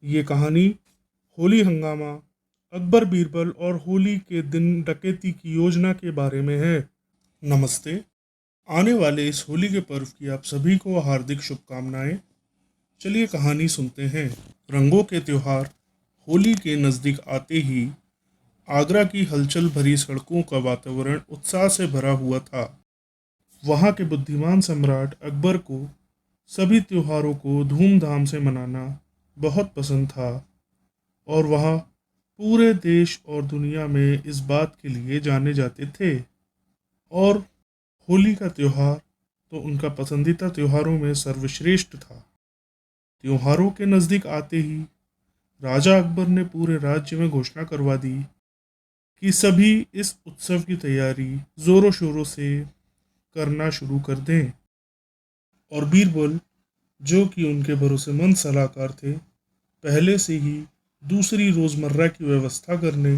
ये कहानी होली हंगामा, अकबर बीरबल और होली के दिन डकैती की योजना के बारे में है। नमस्ते। आने वाले इस होली के पर्व की आप सभी को हार्दिक शुभकामनाएं। चलिए कहानी सुनते हैं। रंगों के त्योहार होली के नज़दीक आते ही आगरा की हलचल भरी सड़कों का वातावरण उत्साह से भरा हुआ था। वहाँ के बुद्धिमान सम्राट अकबर को सभी त्योहारों को धूमधाम से मनाना बहुत पसंद था और वह पूरे देश और दुनिया में इस बात के लिए जाने जाते थे। और होली का त्योहार तो उनका पसंदीदा त्योहारों में सर्वश्रेष्ठ था। त्योहारों के नज़दीक आते ही राजा अकबर ने पूरे राज्य में घोषणा करवा दी कि सभी इस उत्सव की तैयारी ज़ोरों शोरों से करना शुरू कर दें। और बीरबल, जो कि उनके भरोसेमंद सलाहकार थे, पहले से ही दूसरी रोज़मर्रा की व्यवस्था करने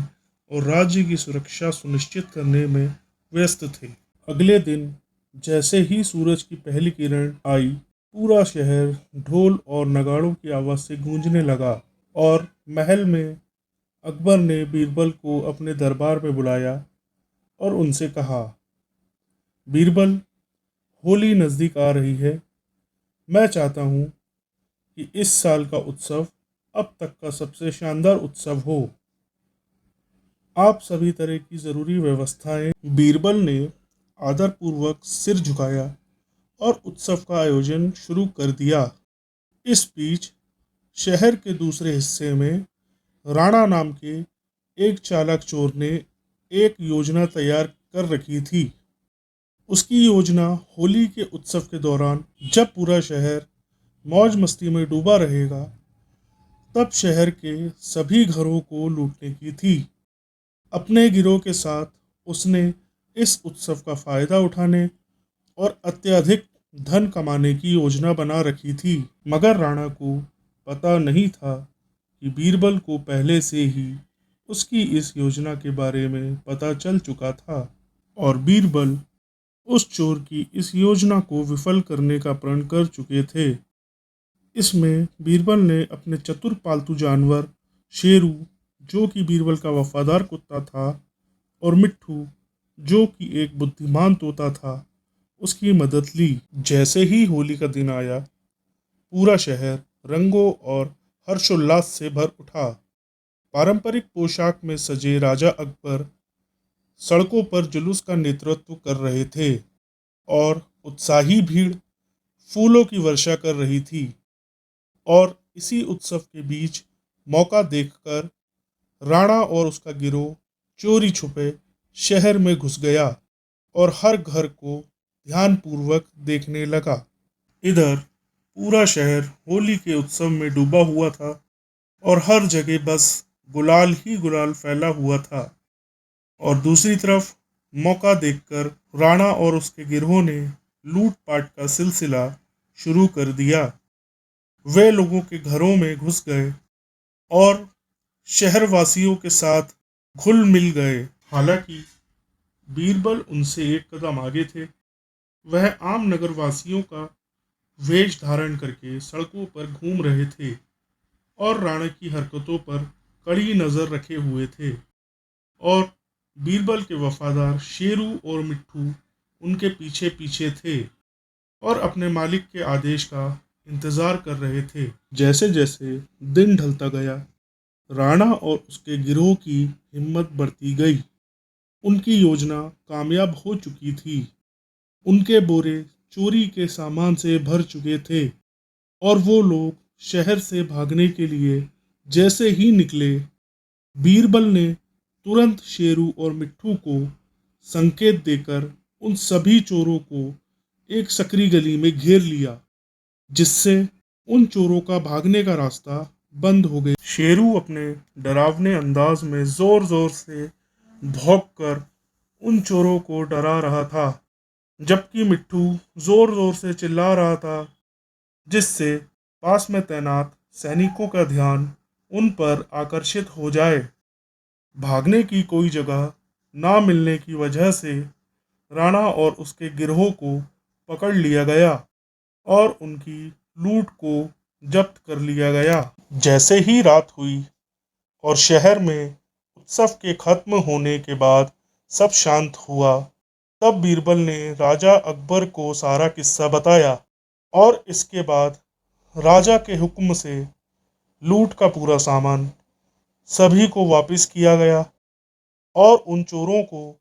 और राज्य की सुरक्षा सुनिश्चित करने में व्यस्त थे। अगले दिन जैसे ही सूरज की पहली किरण आई, पूरा शहर ढोल और नगाड़ों की आवाज़ से गूंजने लगा और महल में अकबर ने बीरबल को अपने दरबार में बुलाया और उनसे कहा, बीरबल, होली नज़दीक आ रही है। मैं चाहता हूँ कि इस साल का उत्सव अब तक का सबसे शानदार उत्सव हो। आप सभी तरह की ज़रूरी व्यवस्थाएं। बीरबल ने आदरपूर्वक सिर झुकाया और उत्सव का आयोजन शुरू कर दिया। इस बीच शहर के दूसरे हिस्से में राणा नाम के एक चालाक चोर ने एक योजना तैयार कर रखी थी। उसकी योजना होली के उत्सव के दौरान, जब पूरा शहर मौज मस्ती में डूबा रहेगा, तब शहर के सभी घरों को लूटने की थी। अपने गिरोह के साथ उसने इस उत्सव का फायदा उठाने और अत्यधिक धन कमाने की योजना बना रखी थी। मगर राणा को पता नहीं था कि बीरबल को पहले से ही उसकी इस योजना के बारे में पता चल चुका था और बीरबल उस चोर की इस योजना को विफल करने का प्रण कर चुके थे। इसमें बीरबल ने अपने चतुर पालतू जानवर शेरू, जो कि बीरबल का वफादार कुत्ता था, और मिट्ठू, जो कि एक बुद्धिमान तोता था, उसकी मदद ली। जैसे ही होली का दिन आया, पूरा शहर रंगों और हर्षोल्लास से भर उठा। पारंपरिक पोशाक में सजे राजा अकबर सड़कों पर जुलूस का नेतृत्व कर रहे थे और उत्साही भीड़ फूलों की वर्षा कर रही थी। और इसी उत्सव के बीच मौका देखकर राणा और उसका गिरोह चोरी छुपे शहर में घुस गया और हर घर को ध्यानपूर्वक देखने लगा। इधर पूरा शहर होली के उत्सव में डूबा हुआ था और हर जगह बस गुलाल ही गुलाल फैला हुआ था। और दूसरी तरफ मौका देखकर राणा और उसके गिरोह ने लूटपाट का सिलसिला शुरू कर दिया। वे लोगों के घरों में घुस गए और शहरवासियों के साथ घुल मिल गए। हालांकि बीरबल उनसे एक कदम आगे थे। वह आम नगरवासियों का वेश धारण करके सड़कों पर घूम रहे थे और राणा की हरकतों पर कड़ी नज़र रखे हुए थे। और बीरबल के वफादार शेरू और मिट्ठू उनके पीछे पीछे थे और अपने मालिक के आदेश का इंतजार कर रहे थे। जैसे जैसे दिन ढलता गया, राणा और उसके गिरोह की हिम्मत बढ़ती गई। उनकी योजना कामयाब हो चुकी थी। उनके बोरे चोरी के सामान से भर चुके थे और वो लोग शहर से भागने के लिए जैसे ही निकले, बीरबल ने तुरंत शेरू और मिट्ठू को संकेत देकर उन सभी चोरों को एक सकरी गली में घेर लिया, जिससे उन चोरों का भागने का रास्ता बंद हो गया। शेरू अपने डरावने अंदाज में जोर जोर से भौंककर उन चोरों को डरा रहा था, जबकि मिट्ठू जोर जोर से चिल्ला रहा था, जिससे पास में तैनात सैनिकों का ध्यान उन पर आकर्षित हो जाए। भागने की कोई जगह ना मिलने की वजह से राणा और उसके गिरोह को पकड़ लिया गया और उनकी लूट को जब्त कर लिया गया। जैसे ही रात हुई और शहर में उत्सव के खत्म होने के बाद सब शांत हुआ, तब बीरबल ने राजा अकबर को सारा किस्सा बताया। और इसके बाद राजा के हुक्म से लूट का पूरा सामान सभी को वापस किया गया और उन चोरों को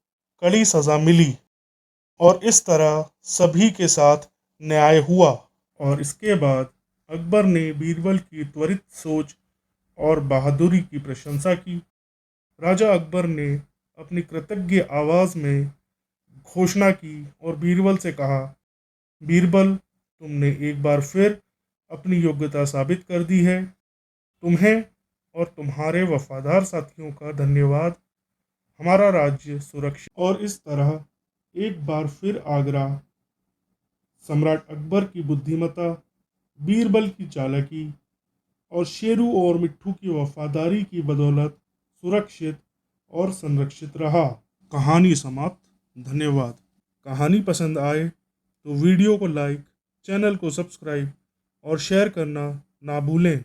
कड़ी सजा मिली, और इस तरह सभी के साथ न्याय हुआ। और इसके बाद अकबर ने बीरबल की त्वरित सोच और बहादुरी की प्रशंसा की। राजा अकबर ने अपनी कृतज्ञ आवाज में घोषणा की और बीरबल से कहा, बीरबल, तुमने एक बार फिर अपनी योग्यता साबित कर दी है। तुम्हें और तुम्हारे वफादार साथियों का धन्यवाद। हमारा राज्य सुरक्षित। और इस तरह एक बार फिर आगरा सम्राट अकबर की बुद्धिमत्ता, बीरबल की चालाकी और शेरू और मिट्ठू की वफादारी की बदौलत सुरक्षित और संरक्षित रहा। कहानी समाप्त। धन्यवाद। कहानी पसंद आए तो वीडियो को लाइक, चैनल को सब्सक्राइब और शेयर करना ना भूलें।